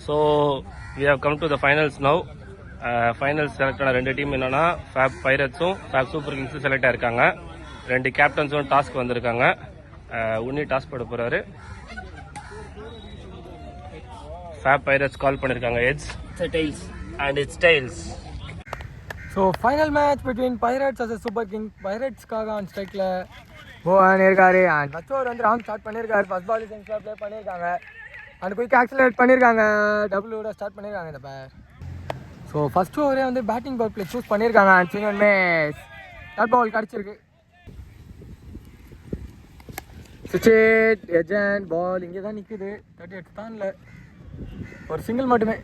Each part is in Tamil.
So we have come to the finals now. Finals select ஆன 2 டீம் என்னன்னா ஃபேப் பைரட்ஸும் ஃபேப் சூப்பர் கிங்ஸும் செலக்ட் ஆயிருக்காங்க. 2 கேப்டன்ஸும் டாஸ்க் வந்திருக்காங்க. உன்னி டாஸ்க் போட போறாரு. ஃபேப் பைரட்ஸ் கால் பண்ணிருக்காங்க heads and it's tails. So final match between Pirates as a Super King. Pirates காக on strike ல போவான் இருக்காரு. and ஃபர்ஸ்ட் ஓவர் வந்து ராங் ஸ்டார்ட் பண்ணிருக்காரு. ஃபர்ஸ்ட் பால் சென்ஸ்ல ப்ளே பண்ணிருக்காங்க. and குயிக் ஆக்சிலரேட் பண்ணிருக்காங்க. டபுள் ஓட ஸ்டார்ட் பண்ணிருக்காங்க இந்த பேர். ஸோ ஃபர்ஸ்ட் ஓவரே வந்து பேட்டிங் பவர் பிளே சூஸ் பண்ணியிருக்காங்க. And swing and miss. Dot ball கிடச்சிருக்கு. சுச்சேட் எஜென்ட் பால் இங்கே தான் நிற்குது. 38 தான் இல்லை, ஒரு சிங்கிள் மட்டுமே.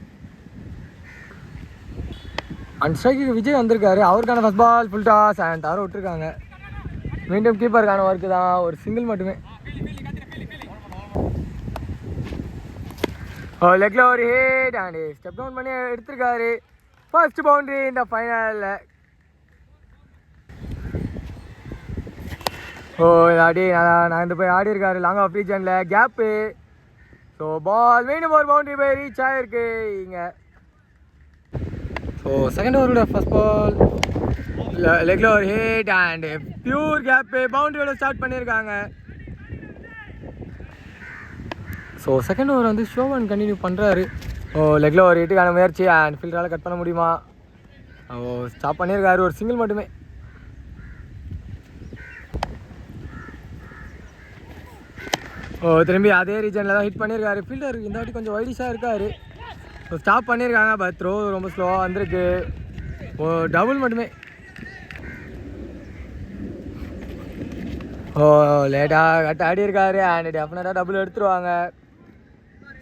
அண்ட் ஸ்ட்ரைக்கு விஜய் வந்திருக்காரு. அவருக்கான first ball full toss and தவற விட்டுருக்காங்க. மீண்டும் கீப்பருக்கான ஒர்க்கு தான், ஒரு சிங்கிள் மட்டுமே. லெக்ல ஒரு ஹிட் அண்ட் ஸ்டெப் டவுன் பண்ணி எடுத்திருக்காரு. ஃபர்ஸ்ட் பவுண்டரி இந்த ஃபைனலில். ஆடி நான் இந்த போய் ஆடி இருக்காரு லாங் ஆஃப் ரீஜனில் கேப்பு. ஸோ பால் மீண்டும் ஒரு பவுண்டரி போய் ரீச் ஆகிருக்கு இங்கே. ஸோ செகண்ட் ஓவரோட ஃபர்ஸ்ட் பால் லெக்ல ஒரு ஹிட் அண்ட் பியூர் கேப்பு. பவுண்டரியோட ஸ்டார்ட் பண்ணியிருக்காங்க. ஸோ செகண்ட் ஓவர் வந்து ஷோவன் கண்டினியூ பண்ணுறாரு. லெக்கில் ஒரு ஹிட்டுக்கான முயற்சி அண்ட் ஃபீல்டரால் கட் பண்ண முடியுமா? ஸ்டாப் பண்ணியிருக்காரு, ஒரு சிங்கிள் மட்டுமே. திரும்பி அதே ரீஜனில் தான் ஹிட் பண்ணியிருக்காரு. ஃபீல்டர் இந்த வாட்டி கொஞ்சம் வைடிஷாக இருக்காரு. ஸ்டாப் பண்ணியிருக்காங்க, பட் த்ரோ ரொம்ப ஸ்லோவாக வந்திருக்கு. டபுள் மட்டுமே. லேட்டாக கட் ஆடி இருக்காரு அண்ட் டெஃபினட்டாக டபுள் எடுத்துருவாங்க.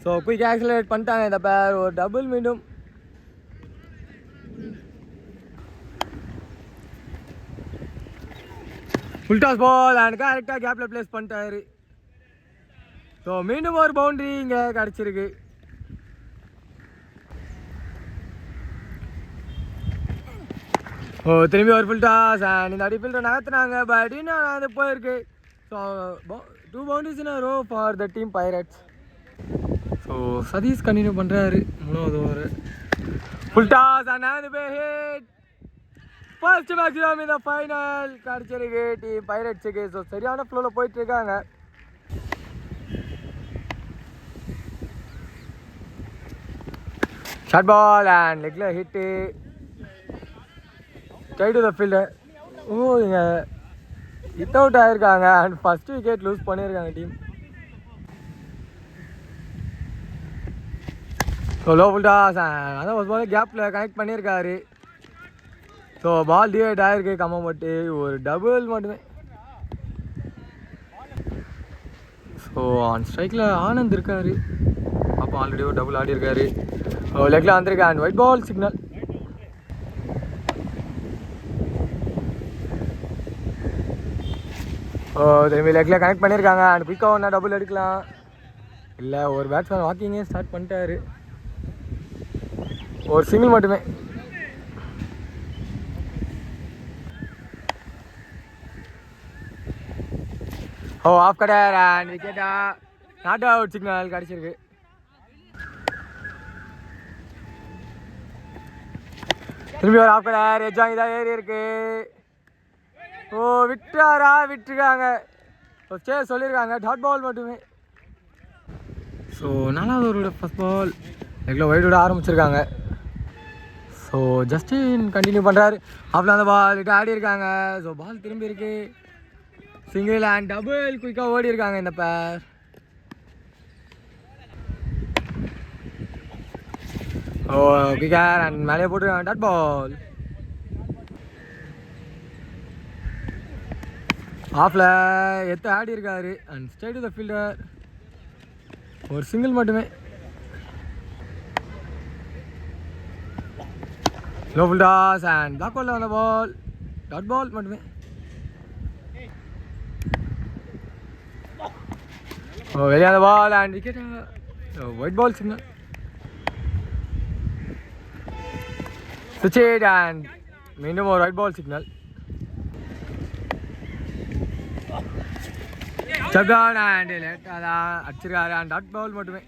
ஸோ குயிக் ஆக்சிலரேட் பண்ணிட்டாங்க இந்த பேர். ஒரு டபுள் மீண்டும். ஃபுல் டாஸ் பால் அண்ட் கரெக்டாக கேப்பில் பிளேஸ் பண்ணிட்டாரு. ஸோ மீண்டும் ஒரு பவுண்டரி இங்கே கிடச்சிருக்கு. திரும்பி ஒரு ஃபுல் டாஸ் அண்ட் இந்த அடி ஃபீல்டர் நகர்த்துனாங்க, பட் இன்னும் அது போயிருக்கு. So 2 boundaries in a row for the team Pirates. So Sathish continue பண்ணுறாரு 3வது ஓவர். ஃபுல் டாஸ் அண்ட் அது போய் ஹிட். ஃபர்ஸ்ட் மேக்ஸிமம் இந்த ஃபைனல் கிடச்சிருக்கு டீம் பைரட்ஸுக்கு. ஸோ சரியான ஃப்ளோவில் போயிட்டு இருக்காங்க. ஷார்ட் பால் அண்ட் லெக்ல hit. Try to the fielder. இங்கே ஹிட் அவுட் ஆகிருக்காங்க அண்ட் ஃபர்ஸ்ட் விக்கெட் லூஸ் பண்ணியிருக்காங்க team. So low full toss அதான் ஒரு பால் கேப்பில் கனெக்ட் பண்ணியிருக்காரு. ஸோ பால் டிவைட் ஆகிருக்கு கம்மம் பட்டு, ஒரு டபுள் மட்டுமே. ஸோ ஆன் ஸ்ட்ரைக்கில் ஆனந்த் இருக்கார். அப்போ ஆல்ரெடி ஒரு டபுள் ஆடி இருக்காரு. லெக்கில் வந்திருக்கு அண்ட் ஒயிட் பால் சிக்னல். திரும்பி லெக்கில் கனெக்ட் பண்ணியிருக்காங்க அண்ட் குயிக்காக ஒன்றா டபுள் எடுக்கலாம். இல்லை, ஒரு பேட்ஸ்மேன் வாக்கிங்கே ஸ்டார்ட் பண்ணிட்டாரு. ஒரு சிங்கிள் மட்டுமே. ஆஃப் கடர் அண்ட் விக்கெட்டா. நாட் அவுட் சிக்னல் கிடச்சிருக்கு. திரும்பி ஒரு ஆஃப் கடர். எஜ்ஜாங்க தான் ஏறி இருக்கு. விட்டுறாரா? விட்டுருக்காங்க. ஸ்டே சொல்லியிருக்காங்க. டாட் பால் மட்டுமே. ஸோ 4வது ஓவரோட ஃபர்ஸ்ட் பால் லெக்கில் ஒயிட் விட ஆரம்பிச்சிருக்காங்க. ஸோ ஜஸ்டின் கண்டினியூ பண்ணுறாரு. அவ்வளோ அந்த பால் இட்டு ஆடி இருக்காங்க. ஸோ பால் திரும்பி இருக்கு. சிங்கிள் அண்ட் டபுள் குயிக்காக ஓடி இருக்காங்க இந்த பேர். குயிக்கார் அண்ட் மேலே போட்டுருக்காங்க. டாட் பால் ஆஃபில் எடுத்து ஆடி இருக்காரு and stay to the fielder. ஒரு சிங்கிள் மட்டுமே. Low full toss and block பாலில் வந்த பால். டாட் பால் மட்டுமே. வெளியான ball and wicket. Wide ball signal. சுவிட்ச் அண்ட் மீண்டும் ஒரு wide ball signal. Step down and லேட்டாக தான் அடிச்சிருக்காரு அண்ட் டாட் பால் மட்டுமே.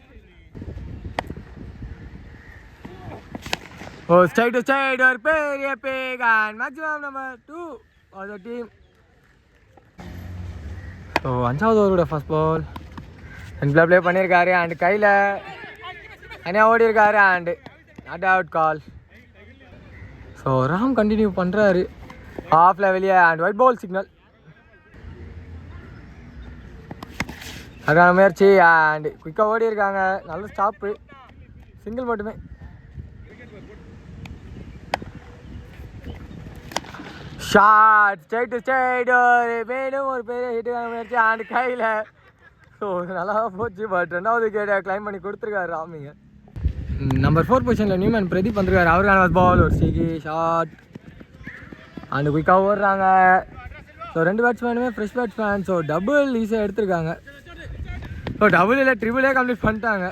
ஓ ஸ்ட்ரைட் டு ஸ்ட்ரைட் ஒரு பெரிய big and maximum number 2 for the team. So 5வது ஓவரோட ஃபர்ஸ்ட் பால் ரெண்டு ப்ளே பண்ணியிருக்காரு அண்ட் கையில் தனியாக ஓடி இருக்காரு and not out call. So Ram continue பண்ணுறாரு ஆஃபில் வெளியே அண்ட் ஒயிட் பால் சிக்னல். அதுக்கான முயற்சி அண்ட் குயிக்காக ஓடி இருக்காங்க. நல்ல ஸ்டாப்பு, சிங்கிள் மட்டுமே. ஷாட் ஸ்ட்ரைட் டு ஸ்ட்ரைட் மேலும் ஒரு பெரிய ஹிட்டுக்கான முயற்சி அண்ட் கையில். ஸோ நல்லா போச்சு, பட் 2வது விக்கெட்டை கிளைம் பண்ணி கொடுத்துருக்காரு ராமிங்க. நம்பர் 4 பொசிஷனில் நியூமேன் பிரதீப் வந்துருக்காரு. அவருக்கான பால் ஒரு சிகி ஷாட் அண்ட் குயிக்காக ஓடுறாங்க. ஸோ 2 பேட்ஸ்மேனுமே ஃப்ரெஷ் பேட்ஸ்மேன். ஸோ டபுள் ஈஸியாக எடுத்திருக்காங்க. ஸோ டபுள் இல்லை ட்ரிபிளே கம்ப்ளீட் பண்ணிட்டாங்க.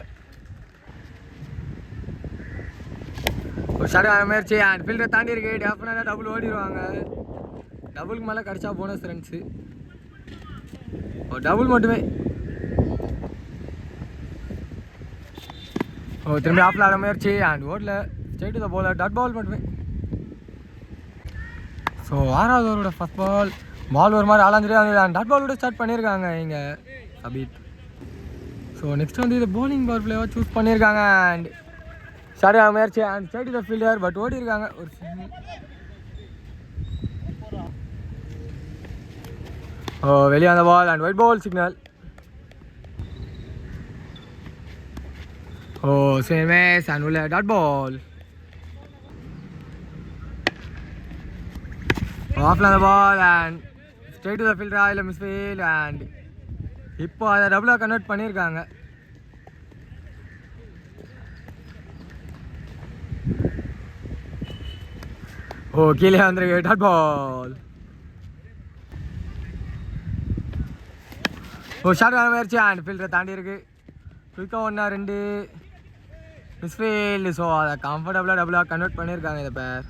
ஒரு ஷாட்டான முயற்சி அண்ட் ஃபீல்டரை தாண்டி இருக்கு. டெஃபினட்டாக டபுள் ஓடிடுவாங்க. டபுளுக்கு மேலே கிடச்சா போனஸ் ரன்ஸு. டபுள் மட்டுமே. திரும்பி ஆஃபில் ஆட முயற்சி அண்ட் ஓடல. Straight to the bowler, dot ball மட்டுமே. ஸோ 6வது ஓவரோட ஃபர்ஸ்ட் பால் ஒரு மாதிரி ஆளாஞ்சிட்டே வந்து அண்ட் டாட் பாலோட ஸ்டார்ட் பண்ணியிருக்காங்க இங்கே அபித். ஸோ நெக்ஸ்ட் வந்து இது பவுலிங் பவர் பிளேவாக சூஸ் பண்ணியிருக்காங்க அண்ட் ஷாட் ஆட முயற்சி and straight to the fielder but ஓடி இருக்காங்க. ஒரு வெளியே அந்த ball and wide ball signal. Same மேஸ் அண்ட் உள்ள டாட் பால். ஆஃப்ல அந்த ball and straight to the ஃபீல்டரா இல்லை மிஸ் ஃபீல்ட் அண்ட் இப்போ அதை டபுளாக கன்வெர்ட் பண்ணியிருக்காங்க. கீழே வந்துருக்கு டாட் பால். ஷாட் ஆன முயற்சி அண்ட் ஃபீல்டரை தாண்டி இருக்கு. குயிக்காக 1-2 மிஸ்ஃபீல்டு. ஸோ அதை கம்ஃபர்டபுளாக டபுளாக கன்வெர்ட் பண்ணியிருக்காங்க இதை பேர்.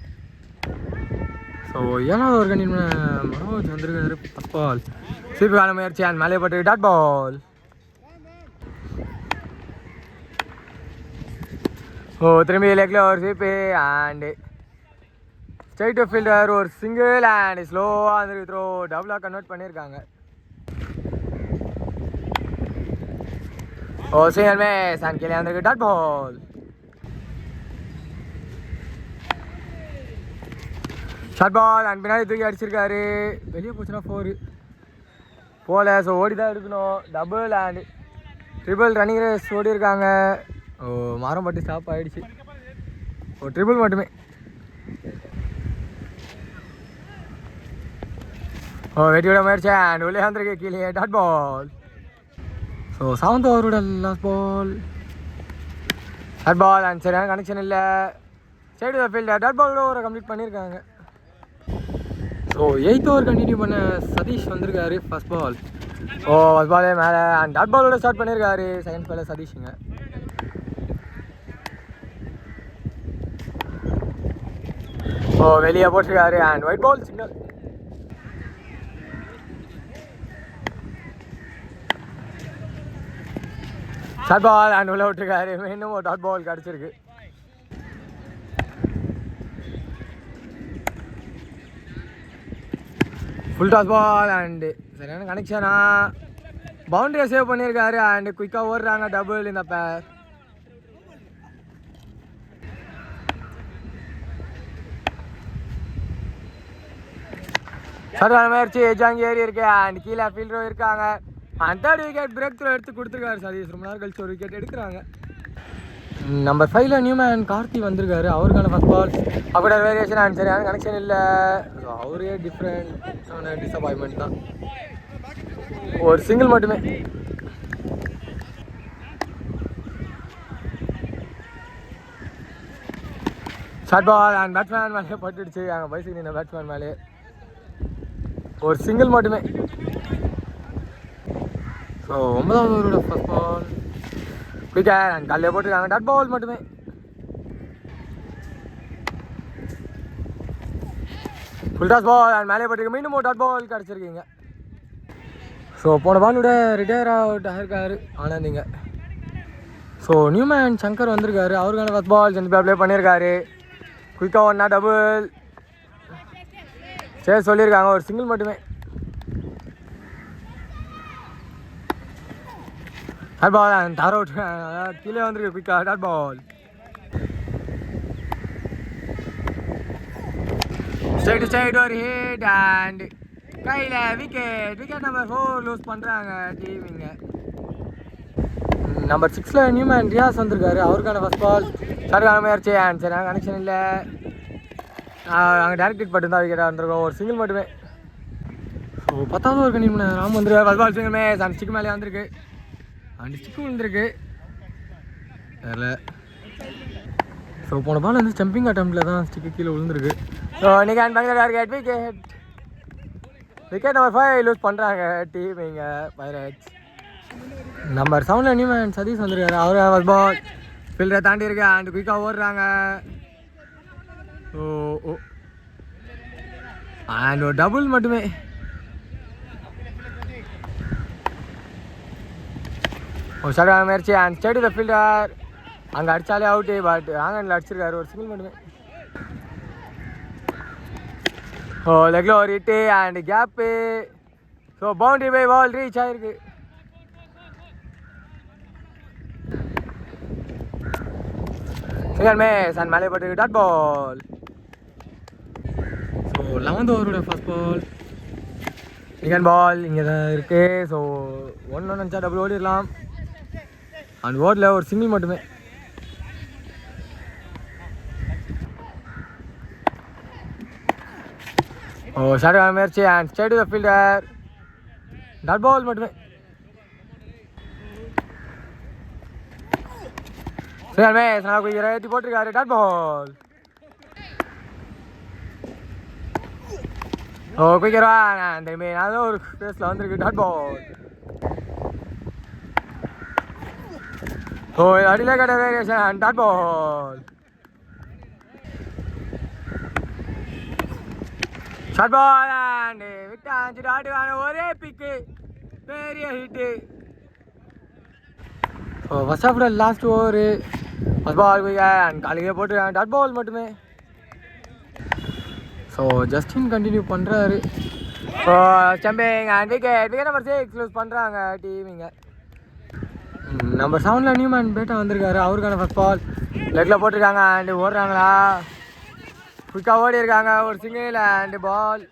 ஸோ 7வது ஒரு கண்டிப்பாக மனோஜ் வந்திருக்காரு. ஃபர்ஸ்ட் பால் சீப்புக்கான முயற்சி அண்ட் மேலே பட்டு டாட் பால். திரும்பி லெக்கில் ஒரு சீப்பு அண்டு ஸ்ட்ரைட் டு ஃபீல்டர் ஒரு சிங்கிள் அண்ட் ஸ்லோவாக வந்துருக்கு. த்ரோ டபுளாக கன்வெர்ட் பண்ணியிருக்காங்க. சிங்கிள் மேஸ் அண்ட் கீழே வந்திருக்கு dot ball. Short ball and பின்னாடி தூக்கி அடிச்சிருக்காரு. வெளியே போச்சுன்னா 4 போல. ஸோ ஓடி தான் எடுக்கணும். Double and triple running race ஓடி இருக்காங்க. மரம் பட்டு ஸ்டாப் ஆகிடுச்சு. ட்ரிபிள் மட்டுமே. வெட்டியோட முயற்சி அண்ட் உள்ளே வந்திருக்கு கீழே டாட் பால். ஸோ 7th ஓவரோட last ball dot ball and சரியான கனெக்ஷன் இல்லை. சைடு ஃபீல்டர் டாட் பாலோட ஓவரை கம்ப்ளீட் பண்ணியிருக்காங்க. ஸோ 8th ஓவர் கண்டினியூ பண்ண சதீஷ் வந்திருக்காரு. ஃபர்ஸ்ட் பால் ஃபர்ஸ்ட் பாலே மேலே அண்ட் டாட் பாலோட ஸ்டார்ட் பண்ணியிருக்காரு. செகண்ட் பாலே சதீஷுங்க. வெளியே போட்டிருக்காரு and wide ball signal. Short ball and உள்ள விட்டுருக்காரு. இன்னும் ஒரு டாட் பால் கிடச்சிருக்கு. ஃபுல் டாஸ் பால் அண்டு சரியான கனெக்ஷனா பவுண்டரியை சேவ் பண்ணியிருக்காரு அண்டு குயிக்காக ஓடுறாங்க. டபுள் இந்த பேர். சரியான முயற்சி எஜாங்கி ஏறி இருக்கு அண்ட் கீழே ஃபீல்டரும் இருக்காங்க. And 3rd wicket break through எடுத்து கொடுத்துருக்காரு சதீஷ். ரொம்ப நேரம் கழிச்சு ஒரு விக்கெட் எடுக்கிறாங்க. நம்பர் 5ல நியூமேன் கார்த்தி வந்திருக்காரு. அவருக்கான ஃபர்ஸ்ட் பால் அவரோட வேரியேஷன் அண்ட் சரியான கனெக்ஷன் இல்லை. ஸோ அவரே டிஃப்ரெண்டான டிசப்பாயின்மெண்ட் தான். ஒரு சிங்கிள் மட்டுமே. ஷார்ட் பால் அண்ட் பேட்ஸ்மேன் மேலே பட்டுடுச்சு. அங்கே பைசிக்கு நின்ற பேட்ஸ்மேன் மேலே ஒரு சிங்கிள் மட்டுமே. ஸோ 9வது ஓவரோட ஃபர்ஸ்ட் பால் விக்கெட் அண்ட் காலையில் போட்டிருக்காங்க. டாட் பால் மட்டுமே. ஃபுல் டாஸ் பால் அண்ட் மேலே போட்டிருக்கு. மீண்டும் ஒரு டாட் பால் கிடச்சிருக்கீங்க. ஸோ போன பாலோட ரிட்டையர் அவுட் ஆகிருக்காரு ஆனந்திங்க. ஸோ நியூமேன் சங்கர் வந்திருக்காரு. அவருக்கான ஃபர்ஸ்ட் பால் சென்ட் ப்ளே பண்ணியிருக்காரு. குயிக்காக ஒன்றா டபுள். சரி சொல்லியிருக்காங்க, ஒரு சிங்கிள் மட்டுமே. டாட் பால் தர விட்டு கீழே வந்துருக்கு குயிக்காக. Dot ball straight to straight ஒரு ஹிட் அண்ட் கையில் விக்கெட். விக்கெட் நம்பர் 4 லூஸ் பண்ணுறாங்க டீம். இங்கே நம்பர் 6ல நியூமேன் ரியாஸ் வந்திருக்காரு. அவருக்கான ஃபஸ்ட் பால். சரியான முயற்சி அண்ட் சரியான கனெக்ஷன் இல்லை. அங்கே டேரக்ட் ஹிட் மட்டும் தான் விக்கெட்டாக வந்திருக்கோம், ஒரு சிங்கிள் மட்டுமே. ஸோ 10வது ஒரு கணிமணி ராம் வந்துருக்காரு. First ball single match. அந்த ஸ்டிக் மேலே வந்திருக்கு, அந்த ஸ்டிக்கு விழுந்திருக்கு அதில். ஸோ போன பால் வந்து ஸ்டம்பிங் அட்டம்ப்டில் தான் ஸ்டிக்கு கீழே விழுந்திருக்கு. ஸோ இன்றைக்கி and bank target wicket. Wicket number 5 lose பண்ணுறாங்க டீம் இங்கே பைரேட்ஸ். நம்பர் 7ல நியூமேன் சதீஷ் வந்திருக்காரு. அவர் ஃபஸ்ட் பால் ஃபீல்டரை தாண்டி இருக்கு அண்ட் குயிக்காக ஓடுறாங்க. ஓ ஓ அண்ட் ஒரு டபுள் மட்டுமே. ஒரு சரியான முயற்சி அண்ட் ஸ்டேட் த ஃபீல்டர். அங்கே அடித்தாலே அவுட்டு, பட் ஆங்கனில் அடிச்சிருக்காரு, ஒரு சிங்கிள் மட்டுமே. ஓ லெக்கில் ஒரு hit and gap. So boundary by ball reach ஆகிருக்கு. சிங்கர் மேஸ் அண்ட் மேலே போட்டு டாட் பால். ஸோ 11th ஓவரோட ஃபர்ஸ்ட் பால். செகண்ட் பால் இங்கே தான் இருக்குது. ஸோ 1 நினச்சா டபுள் ஓடிடலாம். அண்ட் ஓடில் ஒரு சிங்கிள் மட்டுமே. ஓ சரியான முயற்சி and straight to the fielder. Dot ball மட்டுமே. சரி மேஸ் நல்லா குயிக்கிற ஏற்றி போட்டிருக்காரு. Dot ball. ஓ குயிக்கிறவா நான் திரும்பி நான் ஒரு ஃபேஸில் வந்திருக்கு. Dot ball. ஓ அடியில் கட்ட variation. Dot ball. Short ball and விட்டு 5 டாட்டுக்கான ஒரே பிக்கு, பெரிய hit. So first of last over first ball and காலையே போட்டுருக்காங்க. டாட் பால் மட்டுமே. ஸோ ஜஸ்டின் கண்டினியூ பண்ணுறாரு. So stumping and wicket. Wicket number 6 lose பண்ணுறாங்க டீம். இங்கே நம்பர் 7ல நியூமேன் பேட்டா வந்திருக்காரு. அவருக்கான ஃபஸ்ட் பால் லெக்கில் போட்டிருக்காங்க அண்டு ஓடுறாங்களா, குயிக்காக ஓடி இருக்காங்க, ஒரு சிங்கிள் அண்டு பால்.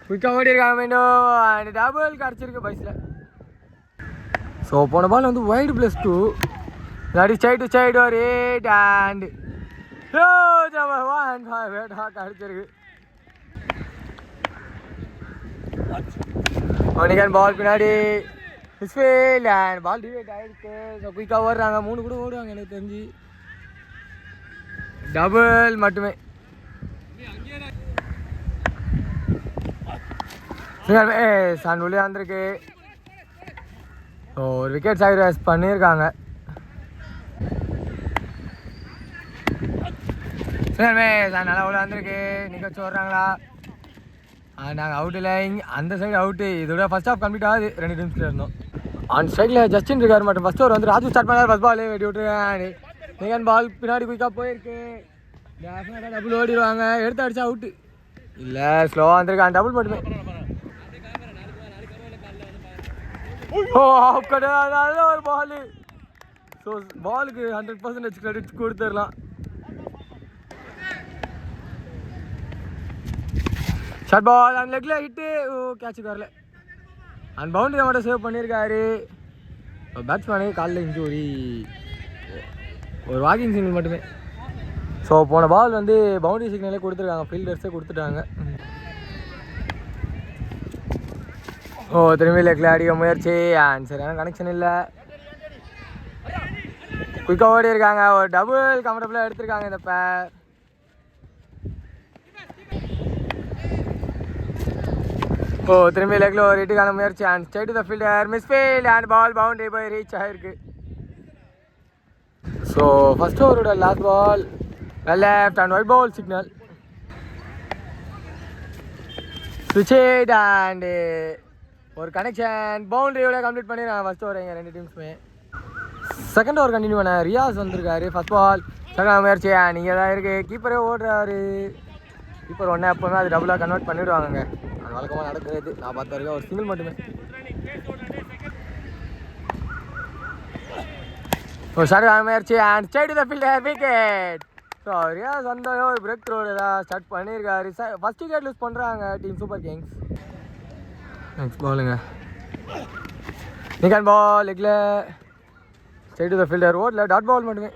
குயிக்காக ஓடி இருக்காங்க மீண்டும் அண்ட் டபுள் கிடச்சிருக்கு பைஸில். ஸோ போன பால் வந்து வைடு +2 இல்லாட்டி சைடு சைடு ஒரு 8 அண்ட் வேட்டா கிடச்சிருக்கு. ஒனிகன் பால் பின்னாடி மிஸ்ஃபீல்ட் அண்ட் பால் டிவைட் ஆகிருக்கு. ஸோ குயிக்காக ஓடுறாங்க, 3 கூட ஓடுவாங்க எனக்கு தெரிஞ்சு. டபுள் மட்டுமே. சன் உள்ளே வந்திருக்கு. ஸோ ஒரு விக்கெட் சாக்ரிஃபைஸ் பண்ணியிருக்காங்க. சரிமே சார் நல்லா உள்ள வந்திருக்கு. நிற்க வச்சு வர்றாங்களா, நாங்கள் அவுட் இல்லை. இங்கே அந்த சைடு அவுட்டு. இதோட ஃபஸ்ட் ஹாஃப் கம்ப்ளீட் ஆகுது, 2 டீம்ஸில் இருந்தோம். ஆன் சைடில் ஜஸ்டின் இருக்கார் மட்டும். ஃபஸ்ட் ஓவர் வந்து ராஜு ஸ்டார்ட் பண்ணார். ஃபஸ்ட் பால் வெட்டி விட்டுருக்காங்க. செகண்ட் பால் பின்னாடி குயிக்காக போயிருக்கு. டபுள் ஓடிடுவாங்க, எடுத்து அடிச்சா அவுட்டு இல்லை, ஸ்லோவாக வந்திருக்கான். டபுள் மட்டுமே. ஓ ஆஃப் கிடையாது ஒரு பாலு. ஸோ பாலுக்கு 100% கிரெடிட் கொடுத்துடலாம். ஷார்ட் பால் அண்ட் லெக்கில் ஹிட்டு. ஓ கேட்சுக்கு வரல. அண்ட் பவுண்டரி மட்டும் சேவ் பண்ணியிருக்காரு. பேட்ஸ்மேனுக்கு காலில் இன்ஜூரி, ஒரு வாக்கிங் சிங்கிள் மட்டுமே. ஸோ போன பால் வந்து பவுண்டரி சிக்னலே கொடுத்துருக்காங்க, ஃபீல்டர்ஸே கொடுத்துட்டாங்க. ஓ திரும்பி லெக்கில் அடிக்க முயற்சி அண்ட் சரியான கனெக்ஷன் இல்லை. குயிக்காக ஓடி இருக்காங்க, ஒரு டபுள் கம்ஃபர்டபுளாக எடுத்திருக்காங்க இந்த பேர். ஓ திரும்பி லெக்கில் ஒரு ஹிட்டுக்கான முயற்சி and straight to the fielder. Misfield and ball boundary போய் ரீச் ஆகிருக்கு. ஸோ ஃபஸ்ட் ஓவரோட last ball left and wide ball signal. ஸ்விட்ச் ஹிட் அண்ட் ஒரு கனெக்ஷன் பவுண்டரியோட கம்ப்ளீட் பண்ணிடுறாங்க ஃபஸ்ட் ஓவர் இங்கே 2 டீம்ஸுமே. செகண்ட் ஓவர் கண்டினியூ பண்ண ரியாஸ் வந்திருக்காரு. ஃபர்ஸ்ட் பால் செகண்ட் முயற்சியா நீங்கள் தான் இருக்குது. கீப்பரே ஓடுறாரு. கீப்பர் ஒன்றே எப்போவுமே அது டபுளாக கன்வெர்ட் பண்ணிவிடுவாங்க. அது வழக்கமாக நடக்கிறது. நான் பார்த்த வரைக்கும் ஒரு சிங்கிள் மட்டுமே. செகண்ட் முயற்சி and straight to the fielder wicket. So Riyaz வந்தாலும் ஒரு பிரேக் த்ரோ தான் ஸ்டார்ட் பண்ணியிருக்காரு. ஃபர்ஸ்ட் விக்கெட் லூஸ் பண்ணுறாங்க டீம் சூப்பர் கிங்ஸ். நெக்ஸ்ட் பாலுங்க நிகன் பால் லெக்கில் ஸ்ட்ரைட் டு தி ஃபீல்டர் ஓடல. டாட் பால் மட்டுமே.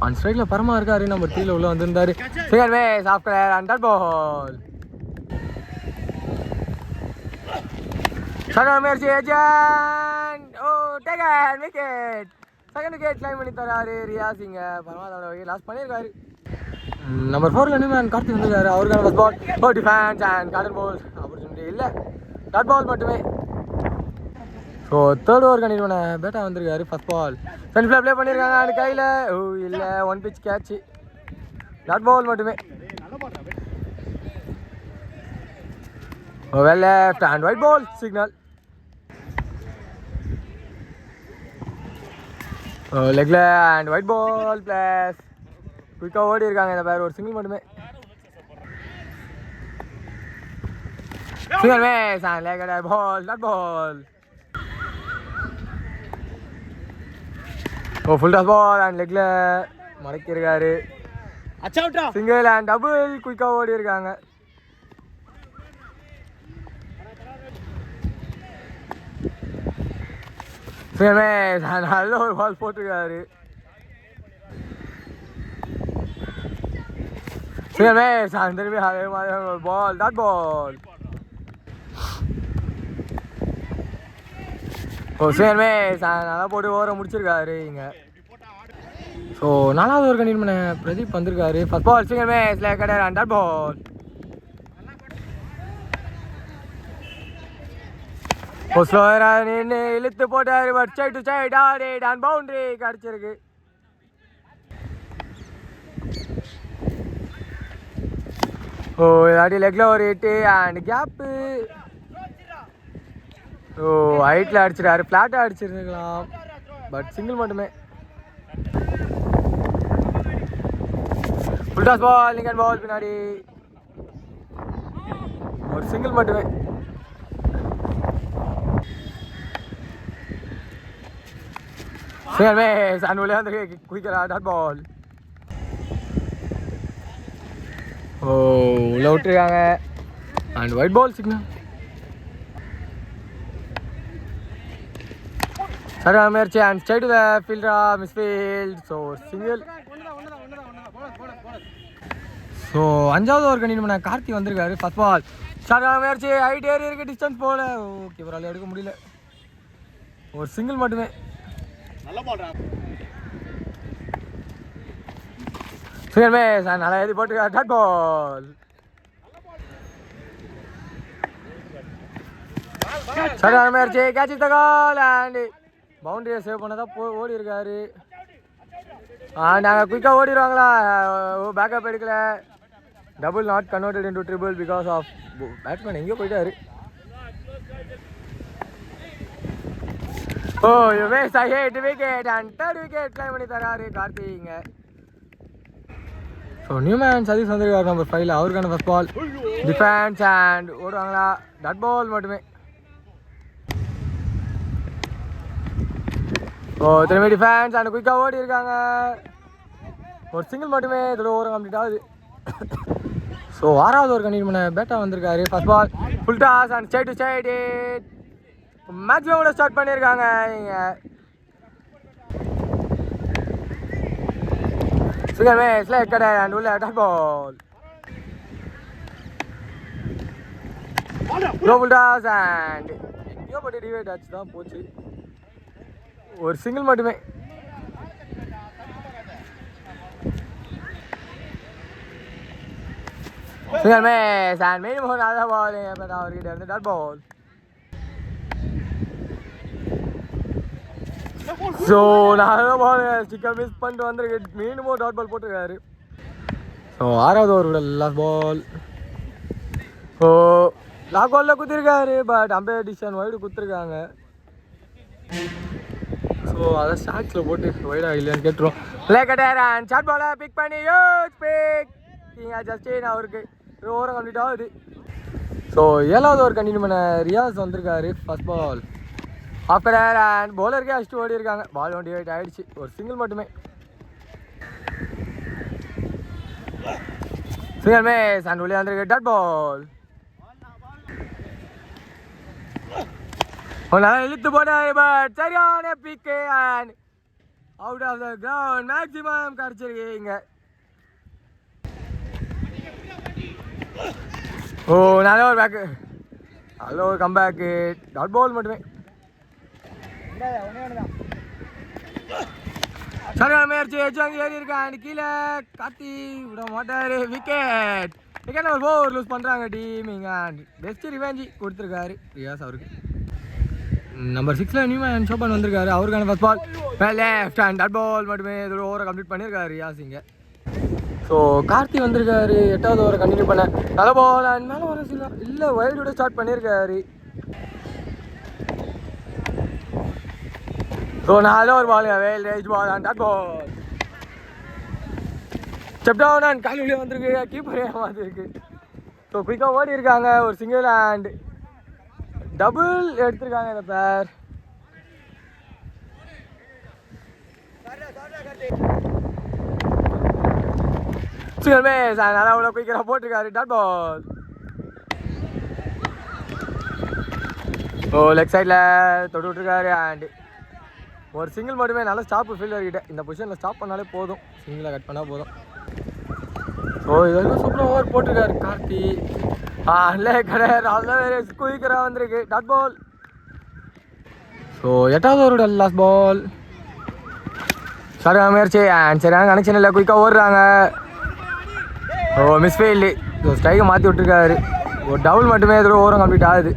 ஆன் ஸ்ட்ரைக்கில் பரமா இருக்காரு. நம்பர் 3 உள்ள வந்திருந்தாரு. Second match after and dot ball. Second முயற்சி ஏஜன் ஓ taken wicket. Second wicket claim பண்ணி தராரு ரியாஸ். இங்கே பரமாதோட விக்கெட் லாஸ் பண்ணியிருக்காரு. நம்பர் 4 நியூமேன் கார்த்தி வந்திருக்காரு. அவருக்கான first ball oh defence and garden ball opportunity இல்லை. டாட் பால் மட்டுமே. ஸோ தேர்ட் ஓவர் கண்டினியூ பண்ண பேட்டா வந்திருக்காரு. ஃபர்ஸ்ட் பால் சென்ட்ரில் ப்ளே பண்ணியிருக்காங்க. அந்த கையில் ஓ இல்லை one pitch catch. Dot ball மட்டுமே. ஓ well left and wide ball signal. லெக்கில் அண்ட் ஒயிட் பால் பிளஸ். குயிக்காக ஓடி இருக்காங்க இந்த பேர். ஒரு சிங்கிள் மட்டுமே. Single match and leg ball dot ball. ஓ ஃபுல் டாஸ் பால் அண்ட் லெக்கில் மடக்கியிருக்காரு. Single and double. குயிக்காக ஓடி இருக்காங்க. சிங்கிள் மேட்ச் அண்ட் நல்ல ஒரு பால் போட்டிருக்காரு. சிங்கிள் மேட்ச் அண்ட் திரும்பி அதே மாதிரி ஒரு பால் டாட் பால். ஓ சிங்கிள் மேட்ச் நல்லா போட்டு ஓவரை முடிச்சிருக்காரு இங்கே. ஸோ 4வது ஓவர் கண்டினியூ பண்ண பிரதீப் வந்திருக்காரு. First ball single match leg and dot ball. ஓ ஸ்லோயராக நின்று இழுத்து போட்டார். பட் சைட் டு சைட் ஆடிட் அண்ட் பவுண்டரி கிடச்சிருக்கு. ஓ அடி லெக்கில் ஒரு ஹிட்டு அண்ட் கேப்பு. ஓ ஹைட்டில் அடிச்சிட்டாரு. ஃப்ளாட்டாக அடிச்சிருக்கலாம் பட் சிங்கிள் மட்டுமே. ஃபுல் டாஸ் பால் நிகன் பால் பின்னாடி. ஒரு சிங்கிள் மட்டுமே. சிங்கிள் மேட்ச் அண்ட் உள்ளே வந்து குயிக்கரா டாட் பால். ஓ உள்ள விட்டுருக்காங்க and wide ball signal. Second முயற்சி and straight to the fielder misfield. So single. So 5வது ஓவர் கண்டினியூ பண்ண கார்த்தி வந்திருக்காரு. ஃபர்ஸ்ட் பால் செகண்ட் முயற்சி ஹைட் ஏறி இருக்கு. டிஸ்டன்ஸ் போல. ஓகே ஒரு ஆள் எடுக்க முடியல. ஒரு சிங்கிள் மட்டுமே. சிங்கிள் மேட்ச் நல்லா எழுதி போட்டுருக்காரு. Dot ball. செகண்ட் முயற்சி கேட்ச் த கால் அண்ட் பவுண்டரியை சேவ் பண்ணதான் ஓடி இருக்காரு. நாங்கள் குயிக்காக ஓடிடுவாங்களா? பேக்கப் எடுக்கல. Double not converted into triple because of batsman எங்கேயோ போயிட்டாரு. ஓ you miss I hit wicket and third wicket claim பண்ணி தராரு கார்த்திங்க. ஸோ நியூமேன் சதீஷ் வந்திருக்காரு நம்பர் 5. அவருக்கான ஃபர்ஸ்ட் பால் டிஃபென்ஸ் அண்ட் ஓடுவாங்களா? டாட் பால் மட்டுமே. ஓ திரும்பி டிஃபென்ஸ் அண்ட் குயிக்காக ஓடி இருக்காங்க. ஒரு சிங்கிள் மட்டுமே. இதோட ஓவர் கம்ப்ளீட் ஆகுது. ஸோ 6வது ஓவர் கண்டினியூ பண்ண பேட்டா வந்திருக்காரு. First ball full toss and straight to straight hit. Maximum start பண்ணியிருக்காங்க இங்கே. சிங்கிள் மேட்ச் லெக் அண்ட் உள்ள dot ball. Full toss and எங்கேயோ பட்டு டிவைட் ஆச்சு தான் போச்சு. ஒரு சிங்கிள் மட்டுமே. சிங்கிள் மேட்ச் அண்ட் மினிமம் நல்ல பால் அவர்கிட்ட இருந்து டாட் பால். ஸோ நல்ல பால் ஸ்டிக்கர் மிஸ் பண்ணிட்டு வந்துருக்கு. மினிமம் டாட் பால் போட்டிருக்காரு. ஸோ 6வது ஓவரோட லாஸ்ட் பால். ஓ லாக் பாலில் குத்திருக்காரு. பட் அம்பையர் டிசிஷன் வைடு குத்துருக்காங்க. ஸோ அதை ஷார்ட்ஸில் போட்டு வைடா இல்லையான்னு கேட்டுருவோம். லே கட்டார் அண்ட் ஷார்ட் பாலை பிக் பண்ணி யூஸ் பிக் நீங்கள் ஜஸ்டின் அவருக்கு ஓரம் கம்ப்ளீட் ஆகுது. ஸோ 7வது ஓவர் கண்டினியூ பண்ண ரியாஸ் வந்திருக்காரு. ஃபர்ஸ்ட் பால் ஆஃப்டர் அண்ட் பவுலருக்கே அடிச்சுட்டு ஓடி இருக்காங்க. பால் 28 ஆயிடுச்சு. ஒரு சிங்கிள் மட்டுமே. சிங்கிள் மேஸ் அண்ட் உள்ளே வந்திருக்கு டாட் பால். நல்லா இழுத்து போனாரு பட் சரியான big and out of the ground. Maximum கிடச்சிருக்கு இங்கே. ஓ நல்ல ஒரு பேக்கு, நல்ல ஒரு கம்பேக்கு. டாட் பால் மட்டுமே. சரியான முயற்சி வச்சு ஏறி இருக்கான். கீழே காத்தி விட மாட்டாரு. விக்கெட். விக்கெட் நம்பர் 4 லூஸ் பண்ணுறாங்க டீம். இங்கே பெஸ்ட் ரிவெஞ்சி கொடுத்துருக்காரு ரியாஸ் அவருக்கு. நம்பர் 6ல நியூமேன் ஷோபன் வந்திருக்காரு. அவருக்கான first ball left hand dot ball மட்டுமே. இதோட ஓவரை கம்ப்ளீட் பண்ணியிருக்காரு ரியாஸ் இங்கே. ஸோ கார்த்தி வந்திருக்காரு 8வது ஓவரை கண்டினியூ பண்ண. நல்ல பால் அண்ட் மேலே வர இல்லை வைடோட ஸ்டார்ட் பண்ணியிருக்காரு. ஸோ நல்ல ஒரு பால் வேல் ரேஜ் ball and dot ball. Step down and கால் உள்ளே வந்திருக்கு. கீப்பரே வந்துருக்கு. ஸோ குயிக்காக ஓடி இருக்காங்க. ஒரு சிங்கிள் அண்ட் டபுள் எடுத்திருக்காங்க இந்த பேர். சிங்கிள் மேஸ் நல்லா உள்ள குயிக்கராக போட்டிருக்காரு. Dot ball. ஓ லெக் சைடில் தொட்டு விட்டுருக்காரு அண்ட் ஒரு சிங்கிள் மட்டுமே. நல்ல ஸ்டாப்பு ஃபீல்டர் கிட்ட. இந்த பொசிஷனில் ஸ்டாப் பண்ணாலே போதும். சிங்கிளை கட் பண்ணால் போதும். ஸோ இது வரைக்கும் சூப்பராக ஓவர் போட்டிருக்காரு கார்த்தி. இல்லை கிடையாது. நல்ல வேறு குயிக்கராக வந்திருக்கு. Dot ball. ஸோ 8வது ஓவரோட லாஸ்ட் பால். சரியான முயற்சி அண்ட் சரியான கனெக்ஷன் இல்லை. குயிக்காக ஓடுறாங்க. ஓ மிஸ் ஃபீல்டு. ஸோ ஸ்ட்ரைக்கை மாற்றி விட்டுருக்காரு. ஒரு டபுள் மட்டுமே எதிர ஓவரும் கம்ப்ளீட் ஆகுது.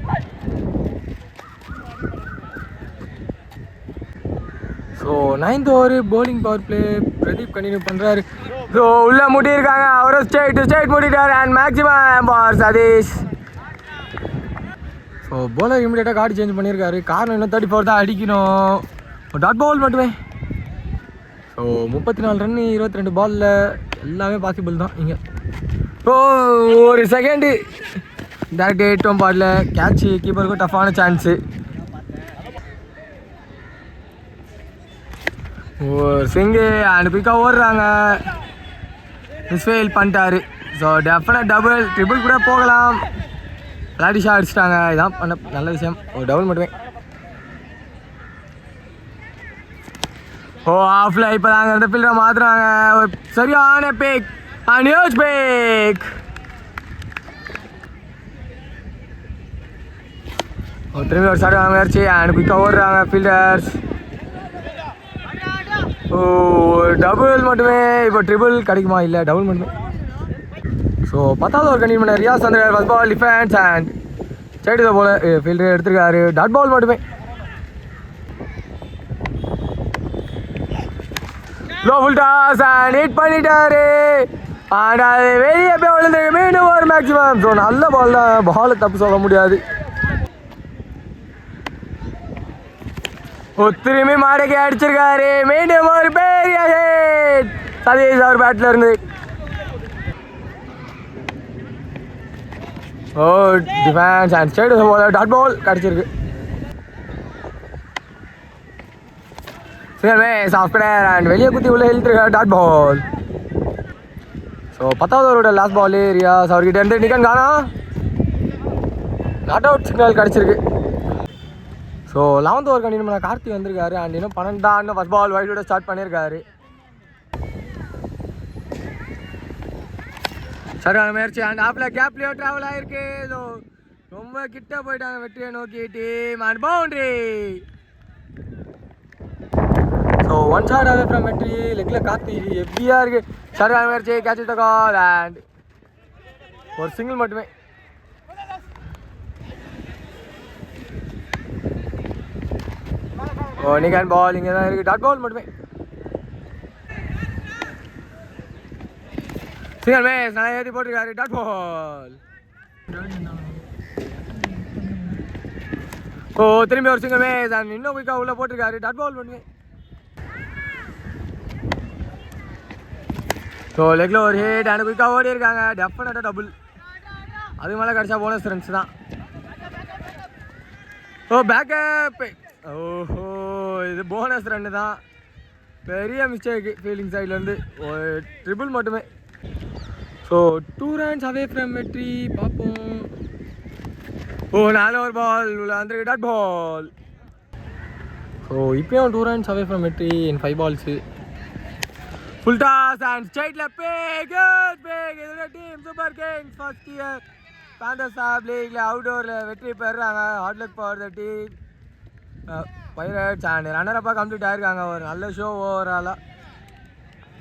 So 9th over bowling power play Pradeep continue பண்ணுறாரு. ஸோ உள்ளே முட்டியிருக்காங்க. அவரும் ஸ்ட்ரைட் முட்டிட்டார் and maximum for Sathish. So bowler இமீடியட்டாக கார்டு சேஞ்ச் பண்ணியிருக்காரு. காரணம் இன்னும் 34 தான் அடிக்கணும். டாட் பால் மட்டுமே. ஸோ 34 ரன் 22 பாலில் எல்லாமே பாசிபிள் தான் இங்கே. ஓ ஒரு செகண்டு டேரக்ட் 8 பாலில் கேட்சு. கீப்பருக்கும் டஃப்பான சான்ஸு. ஒரு சிங்கு அண்ட் குயிக்காக ஓடுறாங்க. மிஸ்ஃபெயில் பண்ணிட்டாரு. ஸோ டெஃபினட் டபுள் ட்ரிபிள் கூட போகலாம். லாடிஷாக அடிச்சிட்டாங்க. இதான் பண்ண நல்ல விஷயம். ஒரு டபுள் மட்டுமே. ஓ ஆஃப்ல இப்போ தாங்க இந்த ஃபீல்டரை மாற்றுறாங்க. ஒரு சரியான பேக் அண்ட் ஹியூஜ் பேக். திரும்பி ஒரு சரியான முயற்சி அண்ட் குயிக்காக ஓடுறாங்க ஃபீல்டர்ஸ். ஓ டபுள் மட்டுமே. இப்போ ட்ரிபிள் கிடைக்குமா? இல்லை டபுள் மட்டுமே. ஸோ 10வது ஓவர் கண்டினியூ பண்ண ரியாஸ் வந்து first ball defence and side போல ஃபீல்டர் எடுத்திருக்காரு. டாட் பால் மட்டுமே. Low full toss and hit பண்ணிட்டாரு அண்ட் அது வெளியே போய் விழுந்து மீண்டும் ஒரு மேக்ஸிமம். ஸோ நல்ல பால் தான். பாலை தப்பு சொல்ல முடியாது. திரும்பி மாடக்கி அடிச்சிருக்காரு. மீண்டும் ஒரு பெரிய ஹிட் சதீஷ் அவர் பேட்ல இருந்து. ஓ டிஃபென்ஸ் அண்ட் ஸ்ட்ரைட் போல டாட் பால் கிடச்சிருக்கு. சாஃப்ட்வேர் அண்ட் வெளியே குத்தி உள்ள இழுத்துருக்காரு. Dot ball. ஸோ 10வது ஓவரோட லாஸ்ட் பால் ரியாஸ் அவர்கிட்ட இருந்து நிக்கன் காணா. நாட் அவுட் சிக்னல் கிடச்சிருக்கு. ஸோ 11th ஓவர் கண்டினியூ பண்ண கார்த்தி வந்திருக்காரு அண்ட் இன்னும் 12 ஃபர்ஸ்ட் பால் வைடோட ஸ்டார்ட் பண்ணியிருக்காரு. சரியான முயற்சி அண்ட் ஆப்பில் கேப்லேயோ ட்ராவல் ஆகிருக்கு. ஸோ ரொம்ப கிட்ட போயிட்டாங்க வெற்றியை நோக்கி team and boundary. So 1 shot away from வெற்றி. லெக்கில் கார்த்தி எப்படியாக இருக்குது. சரியான முயற்சி கேட்ச் த கால் அண்ட் ஒரு சிங்கிள் மட்டுமே. ஓ நிகன் பால் இங்கே தான் இருக்குது. டாட் பால் மட்டுமே. சிங்கிள் மேஸ் நல்லா ஏற்றி போட்டிருக்காரு. Dot ball. ஓ திரும்பி ஒரு சிங்கிள் மேஸ் அண்ட் இன்னும் குயிக்காக உள்ளே போட்டிருக்காரு. டாட் பால் மட்டுமே. ஸோ லெக்கில் ஒரு ஹிட் அண்ட் குயிக்காக ஓடி இருக்காங்க. டெஃபினட்டாக டபுள். அதுக்கு மேலே கிடச்சா போனஸ் ரன்ஸ் தான். ஓ பேக்கப். ஓஹோ இது போனஸ் ரன்னு தான். பெரிய மிஸ்டேக்கு ஃபீல்டிங் சைட்லேருந்து. ஒரு ட்ரிபிள் மட்டுமே. ஸோ 2 runs அவே ஃப்ரம் வெற்றி. பார்ப்போம். ஓ நல்ல ஒரு பால் உள்ள வந்துருக்கு. Dot ball. ஸோ இப்போயும் 2 runs அவே ஃப்ரம் வெற்றி in 5 balls. Full toss and ஸ்ட்ரைட்ல பிக். இதோட team super kings first year பேண்டர்ஸ் லீக்ல அவுட்டோரில் வெற்றி பெறுறாங்க. Hard luck for the team pirates. And runner up complete ஆயிருக்காங்க. ஒரு நல்ல ஷோ ஓவராலாக.